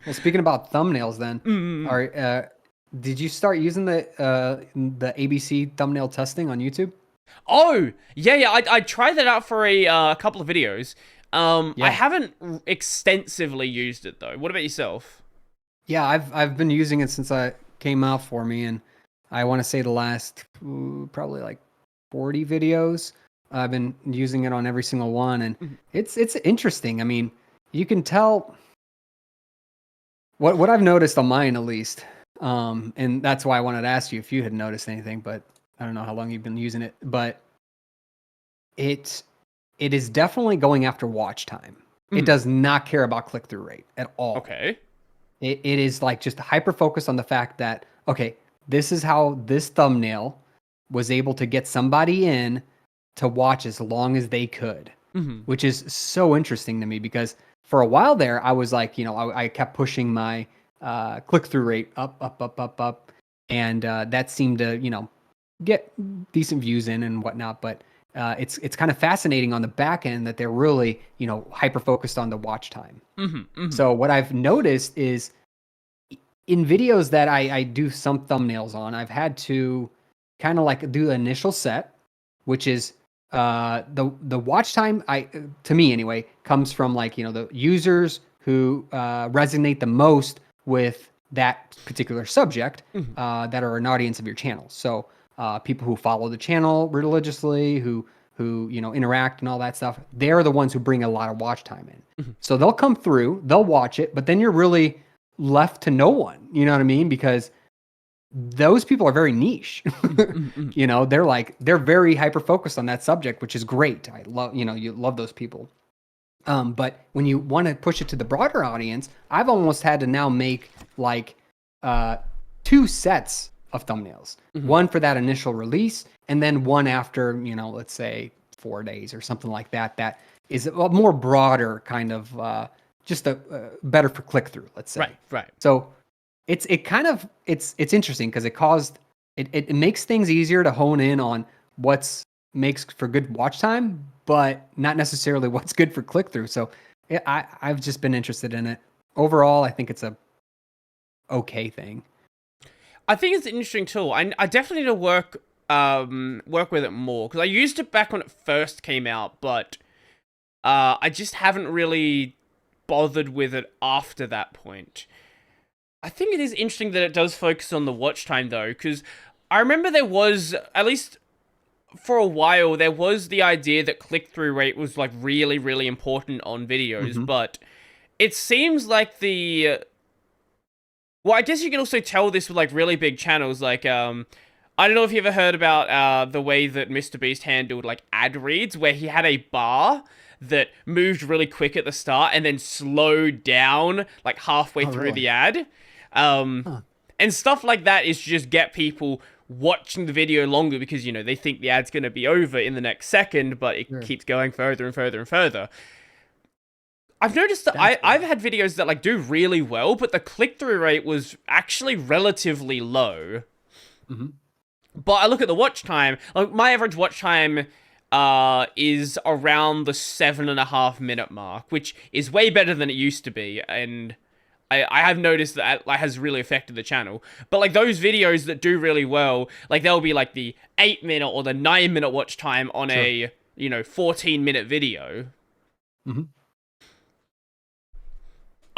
Well, speaking about thumbnails, then, did you start using the ABC thumbnail testing on YouTube? Oh, yeah. I tried that out for a couple of videos. I Yeah, haven't extensively used it though. What about yourself? yeah. I've been using it since I came out for me, and I want to say the last probably like 40 videos. I've been using it on every single one, and Mhm. it's interesting. I mean, you can tell what I've noticed on mine at least, and that's why I wanted to ask you if you had noticed anything. But I don't know how long you've been using it, but it it is definitely going after watch time. It Mhm. does not care about click through rate at all. Okay. It is like just hyper focused on the fact that, okay, this is how this thumbnail was able to get somebody in to watch as long as they could, Mhm. which is so interesting to me because for a while there, I was like, I kept pushing my click through rate up, up, up, up, up. And that seemed to, get decent views in and whatnot. But it's kind of fascinating on the back end that they're really, hyper focused on the watch time. Mhm. Mhm. So what I've noticed is in videos that I do some thumbnails on, I've had to kind of like do the initial set, which is the watch time I to me anyway comes from like the users who resonate the most with that particular subject Mhm. that are an audience of your channel. So people who follow the channel religiously, who interact and all that stuff, they're the ones who bring a lot of watch time in. Mhm. So they'll come through, they'll watch it, but then you're really left to no one. You know what I mean? Because those people are very niche. Mhm. Mhm. Mhm. They're very hyper focused on that subject, which is great. I love, you love those people. But when you want to push it to the broader audience, I've almost had to now make like uh, two sets of thumbnails. Mhm. One for that initial release, and then one after, let's say 4 days or something like that. That is a more broader kind of just a better for click through, let's Right. say. Right. So it's interesting because it makes things easier to hone in on what's makes for good watch time, but not necessarily what's good for click through. So I've just been interested in it. Overall, I think it's a okay thing. I think it's an interesting tool. I definitely need to work with it more because I used it back when it first came out, but I just haven't really bothered with it after that point. I think it is interesting that it does focus on the watch time though, because I remember there was, at least for a while, there was the idea that click through rate was like really, really important on videos, Hmm. but it seems like well, I guess you can also tell this with like really big channels, like I don't know if you ever heard about the way that Mr. Beast handled like ad reads, where he had a bar that moved really quick at the start and then slowed down like halfway Oh, through really? the ad. Um, Huh. and stuff like that is to just get people watching the video longer because, they think the ad's going to be over in the next second, but it Sure. keeps going further and further and further. I've noticed that That's I've had videos that like do really well, but the click through rate was actually relatively low. hmm But I look at the watch time. Like my average watch time is around the 7.5 minute mark, which is way better than it used to be, and I have noticed that has really affected the channel. But like those videos that do really well, like they'll be like the 8 minute or the 9 minute watch time on Sure. a 14-minute video. Hmm.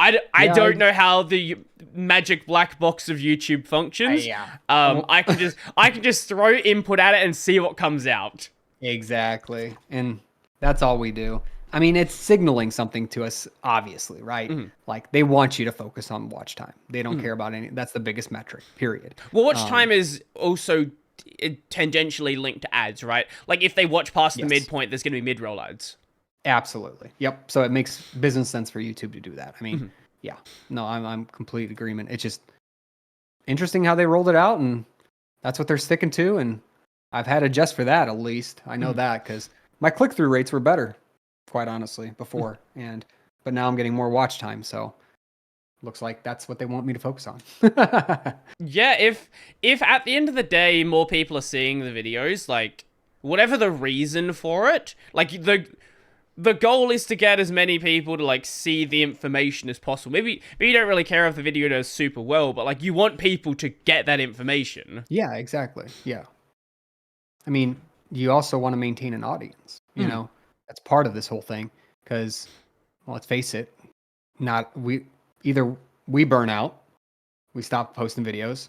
I Yeah. don't know how the magic black box of YouTube functions. Yeah. I can just throw input at it and see what comes out. Exactly. And that's all we do. I mean, it's signaling something to us, obviously, right? Mhm. Like they want you to focus on watch time. They don't Mhm. care about any. That's the biggest metric, period. Well, watch Um, time is also tangentially linked to ads, right? Like if they watch past the yes, midpoint, there's going to be mid-roll ads. absolutely. Yep. So it makes business sense for YouTube to do that. I mean, Mhm. yeah. No, I'm complete agreement. It's just interesting how they rolled it out, and that's what they're sticking to. And I've had to adjust for that at least. I know Mhm. that because my click through rates were better, quite honestly, before, and but now I'm getting more watch time. So looks like that's what they want me to focus on. Yeah, if at the end of the day more people are seeing the videos, like whatever the reason for it, like the goal is to get as many people to like see the information as possible. Maybe you don't really care if the video does super well, but like you want people to get that information. Yeah, exactly. Yeah. I mean, you also want to maintain an audience, you know? That's part of this whole thing because, well, let's face it, not we either we burn out, we stop posting videos,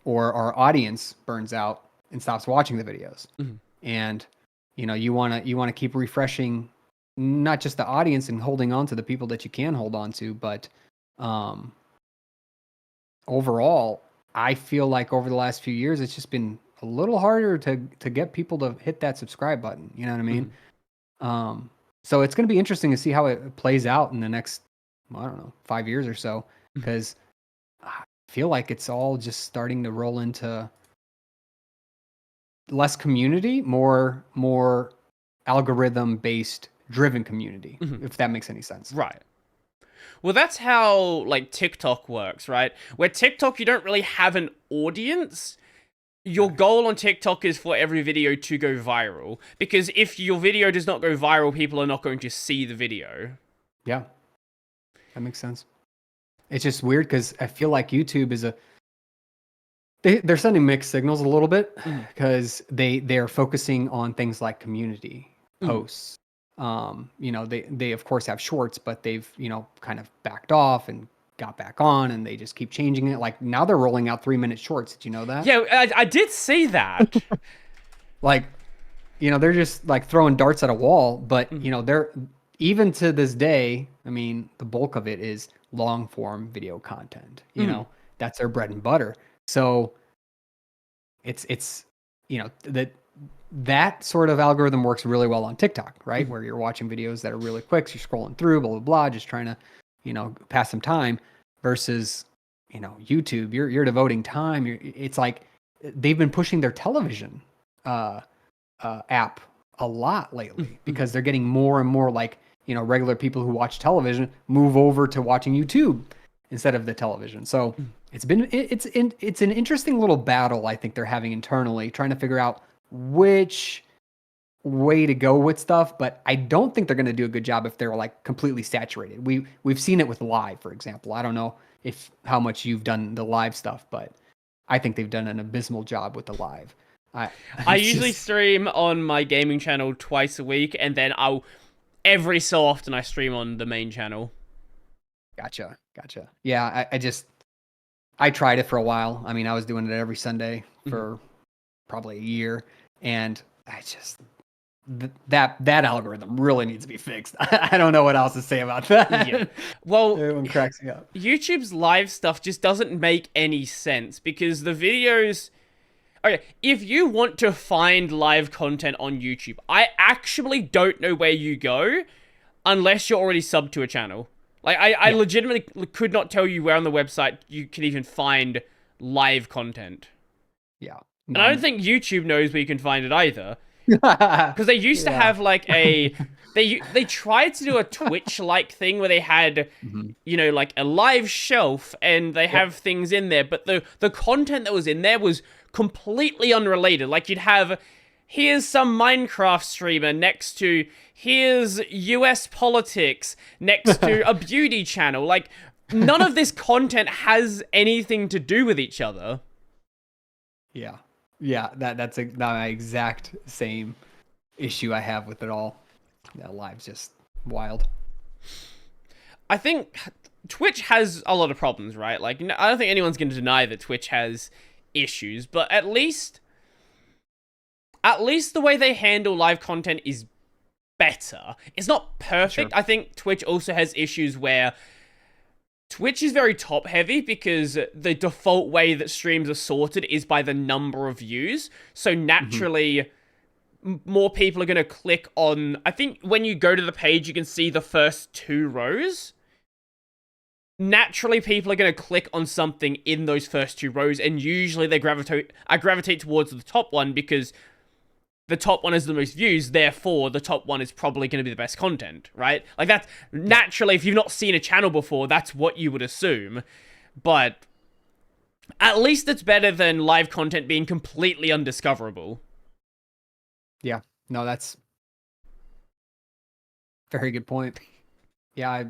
or our audience burns out and stops watching the videos. And you want to keep refreshing not just the audience and holding on to the people that you can hold on to, but overall, I feel like over the last few years, it's just been a little harder to get people to hit that subscribe button. You know what I mean? So it's going to be interesting to see how it plays out in the next, I don't know, 5 years or so, because I feel like it's all just starting to roll into less community, more algorithm based driven community, if that makes any sense. Right. Well, that's how like TikTok works, right? Where TikTok, you don't really have an audience. Your goal on TikTok is for every video to go viral, because if your video does not go viral, people are not going to see the video. Yeah, that makes sense. It's just weird because I feel like YouTube is they're sending mixed signals a little bit because they're focusing on things like community posts. They of course have shorts, but they've kind of backed off and got back on, and they just keep changing it. Like now they're rolling out 3-minute shorts. Did you know that? Yeah, I did see that. Like, they're just like throwing darts at a wall, but they're even to this day, I mean, the bulk of it is long form video content. That's their bread and butter. So it's that sort of algorithm works really well on TikTok, right? Where you're watching videos that are really quick, so you're scrolling through, blah blah blah, just trying to pass some time, versus YouTube, you're devoting time. It's like they've been pushing their television app a lot lately because they're getting more and more like regular people who watch television move over to watching YouTube instead of the television. So it's an interesting little battle I think they're having internally, trying to figure out which way to go with stuff, but I don't think they're going to do a good job if they're like completely saturated. We've seen it with live, for example. I don't know how much you've done the live stuff, but I think they've done an abysmal job with the live. I usually stream on my gaming channel twice a week, and then every so often I stream on the main channel. Gotcha. Yeah, I tried it for a while. I mean, I was doing it every Sunday for probably a year, and I just that algorithm really needs to be fixed. I don't know what else to say about that. Yeah. Well, everyone cracks me up. YouTube's live stuff just doesn't make any sense because the videos. Okay, if you want to find live content on YouTube, I actually don't know where you go unless you're already subbed to a channel. Like, I legitimately could not tell you where on the website you can even find live content. Yeah. And I don't think YouTube knows where you can find it either. Because they used to have like they tried to do a Twitch-like thing where they had, like a live shelf and they have things in there, but the content that was in there was completely unrelated. Like you'd have, here's some Minecraft streamer next to, here's US politics next to a beauty channel. Like none of this content has anything to do with each other. Yeah, that's my exact same issue I have with it all. That live's just wild. I think Twitch has a lot of problems, right? Like, I don't think anyone's going to deny that Twitch has issues, but at least the way they handle live content is better. It's not perfect. Sure. I think Twitch also has issues where Twitch is very top heavy because the default way that streams are sorted is by the number of views. So naturally, more people are going to click on, I think when you go to the page, you can see the first 2 rows. Naturally, people are going to click on something in those first 2 rows, and usually they gravitate towards the top one because the top one has the most views, therefore the top one is probably going to be the best content, right? Like that's naturally, if you've not seen a channel before, that's what you would assume. But at least it's better than live content being completely undiscoverable. Yeah, no, that's Very good point. Yeah,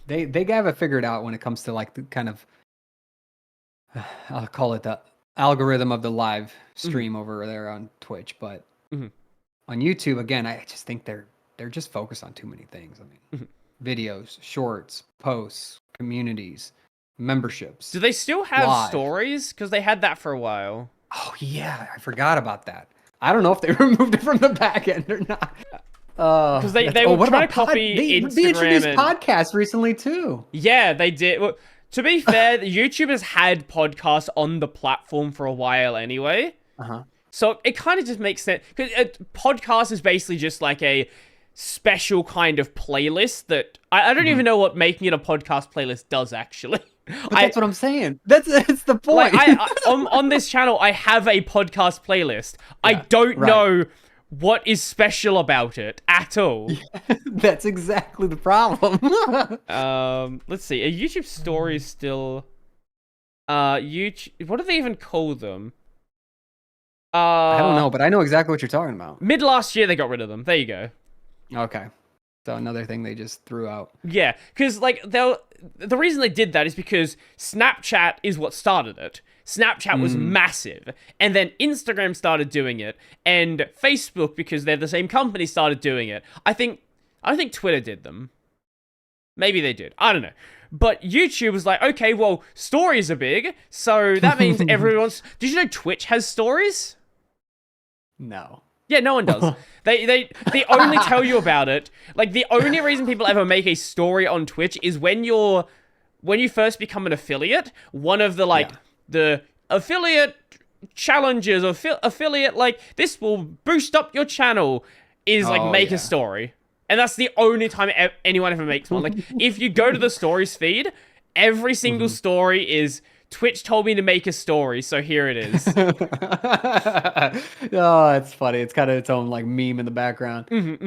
they have it figured out when it comes to like the kind of I'll call it the algorithm of the live stream over there on Twitch, but on YouTube again, I just think they're just focused on too many things. I mean, videos, shorts, posts, communities, memberships. Do they still have live. stories? Because they had that for a while. Oh yeah, I forgot about that. I don't know if they removed it from the back end or not. Because they were trying to copy Instagram. They introduced podcasts recently too. Yeah, they did. Well, to be fair, YouTube has had podcasts on the platform for a while anyway. So it kind of just makes sense. Because podcast is basically just like a special kind of playlist that I don't even know what making it a podcast playlist does actually. But that's what I'm saying. That's the point. Like on this channel, I have a podcast playlist. Yeah, I don't know what is special about it at all. That's exactly the problem. Let's see. Are YouTube stories still? YouTube. What do they even call them? I don't know, but I know exactly what you're talking about. Mid last year, they got rid of them. There you go. Okay. So another thing they just threw out. Yeah, because like the reason they did that is because Snapchat is what started it. Snapchat was massive, and then Instagram started doing it, and Facebook, because they're the same company, started doing it. I don't think Twitter did them. Maybe they did. I don't know. But YouTube was like, okay, well, stories are big, so that means everyone's... Did you know Twitch has stories? No. Yeah, no one does. They only tell you about it. Like, the only reason people ever make a story on Twitch is when you first become an affiliate, one of the, the affiliate challenges, or affiliate, like, this will boost up your channel, is, like, make a story. And that's the only time anyone ever makes one. Like, if you go to the stories feed, every single story is... Twitch told me to make a story, so here it is. Oh, it's funny. It's kind of its own like meme in the background.